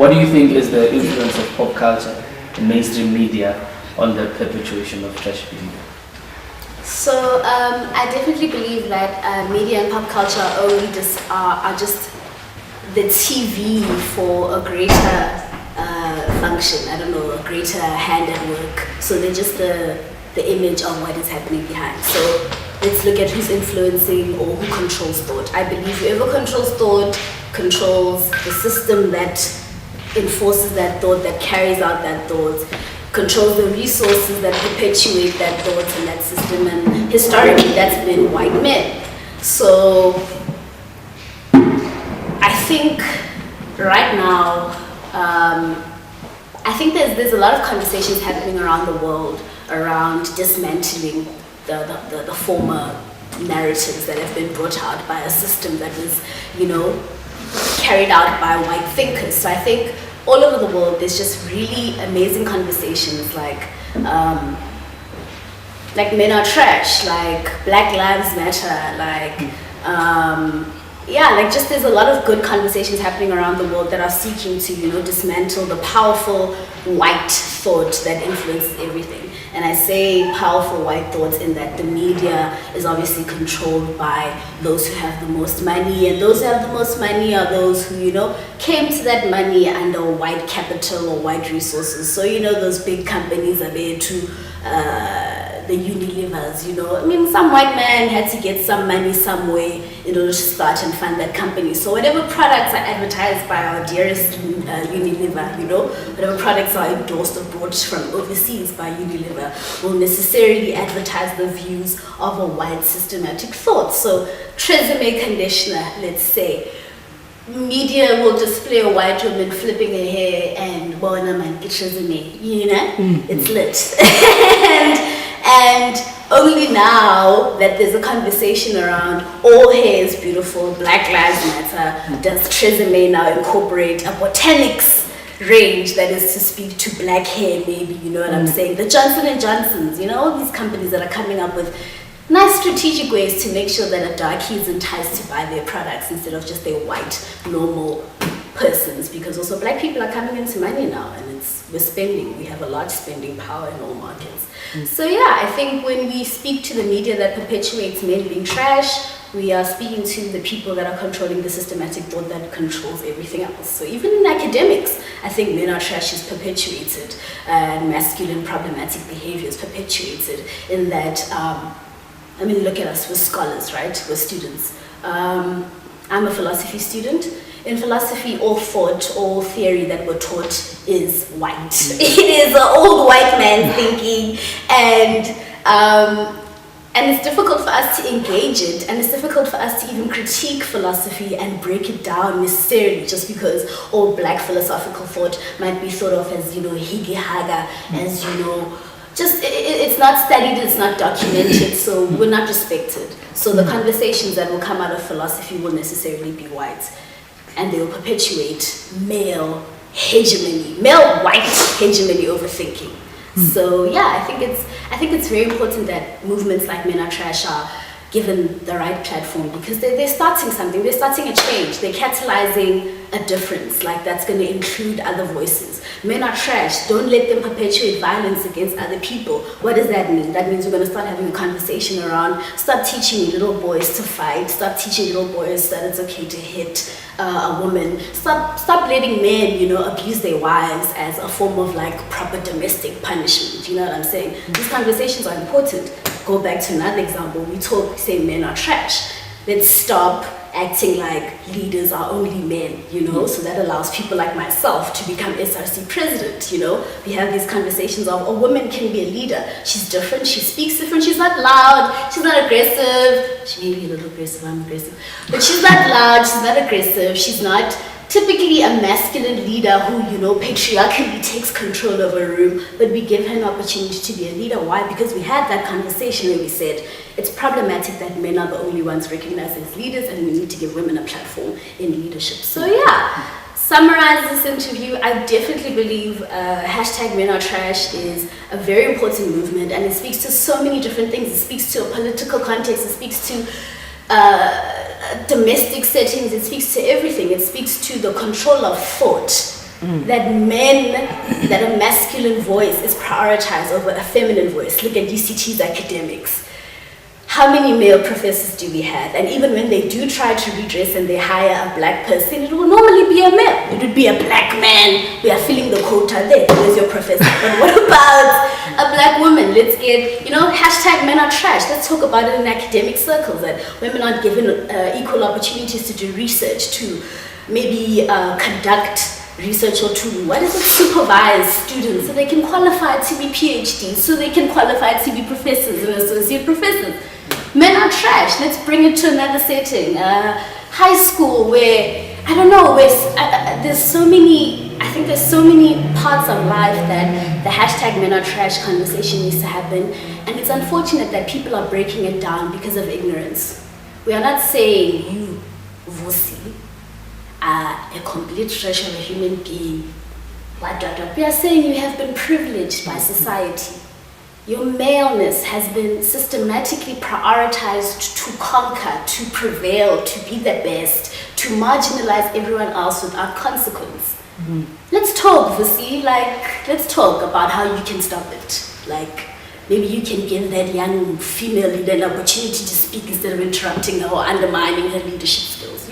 What do you think is the influence of pop culture and mainstream media on the perpetuation of trash behavior? So I definitely believe that media and pop culture are just the TV for a greater function. I don't know, a greater hand at work. So they're just the image of what is happening behind. So let's look at who's influencing or who controls thought. I believe whoever controls thought controls the system that enforces that thought, that carries out that thought, controls the resources that perpetuate that thought and that system, and historically that's been white men. So I think right now, I think there's a lot of conversations happening around the world around dismantling the former narratives that have been brought out by a system that was, carried out by white thinkers. So I think all over the world there's just really amazing conversations like men are trash, like Black Lives Matter, just there's a lot of good conversations happening around the world that are seeking to dismantle the powerful white thought that influences everything. And I say powerful white thoughts in that the media is obviously controlled by those who have the most money, and those who have the most money are those who came to that money under white capital or white resources. So those big companies are there to the Unilevers, I mean, some white man had to get some money some way in order to start and fund that company. So whatever products are advertised by our dearest Unilever, whatever products are endorsed or brought from overseas by Unilever will necessarily advertise the views of a white systematic thought. So Tresemme conditioner, let's say, media will display a white woman flipping her hair and bona man Tresemme, it's lit. And only now that there's a conversation around all hair is beautiful, Black Lives Matter, does Tresemme now incorporate a botanics range that is to speak to black hair, maybe, what I'm saying? The Johnson & Johnsons, all these companies that are coming up with nice strategic ways to make sure that a darkie is enticed to buy their products instead of just their white, normal persons, because also black people are coming into money now, and we're spending. We have a large spending power in all markets. So I think when we speak to the media that perpetuates men being trash, we are speaking to the people that are controlling the systematic thought that controls everything else. So even in academics, I think men are trash is perpetuated, and masculine problematic behavior is perpetuated in that, look at us, we're scholars, right? We're students. I'm a philosophy student. In philosophy, all thought, all theory that we're taught is white. It is an old white man thinking, and it's difficult for us to engage it, and it's difficult for us to even critique philosophy and break it down necessarily, just because all black philosophical thought might be thought of as, higi haga, as, just it's not studied, it's not documented, so we're not respected. So the conversations that will come out of philosophy will necessarily be white. And they will perpetuate male hegemony, male white hegemony over thinking. So I think it's very important that movements like Men Are Trash are given the right platform, because they're starting something, they're starting a change, they're catalyzing a difference, that's going to include other voices. Men are trash, don't let them perpetuate violence against other people. What does that mean? That means we're going to start having a conversation around, stop teaching little boys to fight, stop teaching little boys that it's okay to hit a woman, stop letting men, abuse their wives as a form of proper domestic punishment, you know what I'm saying? These conversations are important. Go back to another example, we say men are trash. Let's stop acting like leaders are only men, so that allows people like myself to become SRC president, We have these conversations of a woman can be a leader. She's different, she speaks different, she's not loud, she's not aggressive. She may be a little aggressive, I'm aggressive. But she's not loud, she's not aggressive, she's not typically a masculine leader who, patriarchally takes control of a room, but we give her an opportunity to be a leader. Why? Because we had that conversation where we said, it's problematic that men are the only ones recognized as leaders, and we need to give women a platform in leadership. So summarize this interview, I definitely believe hashtag Men Are Trash is a very important movement, and it speaks to so many different things. It speaks to a political context, it speaks to domestic settings, it speaks to everything. It speaks to the control of thought that a masculine voice is prioritized over a feminine voice. Look at UCT's academics. How many male professors do we have? And even when they do try to redress and they hire a black person, it will normally be a male. It would be a black man. We are filling the quota there. Where's your professor? But what about a black woman? Let's get, hashtag men are trash. Let's talk about it in academic circles, that women aren't given equal opportunities to do research, to maybe conduct research, or to, what is it, supervise students so they can qualify to be PhDs, so they can qualify to be professors and associate professors. Men are trash. Let's bring it to another setting. High school, where, I don't know, where there's so many parts of life that the hashtag men are trash conversation needs to happen. And it's unfortunate that people are breaking it down because of ignorance. We are not saying you, Vusi, are a complete trash of a human being. We are saying you have been privileged by society. Your maleness has been systematically prioritized to conquer, to prevail, to be the best, to marginalize everyone else without consequence. Mm-hmm. Let's talk, Vusi. Let's talk about how you can stop it. Maybe you can give that young female leader an opportunity to speak instead of interrupting her or undermining her leadership skills,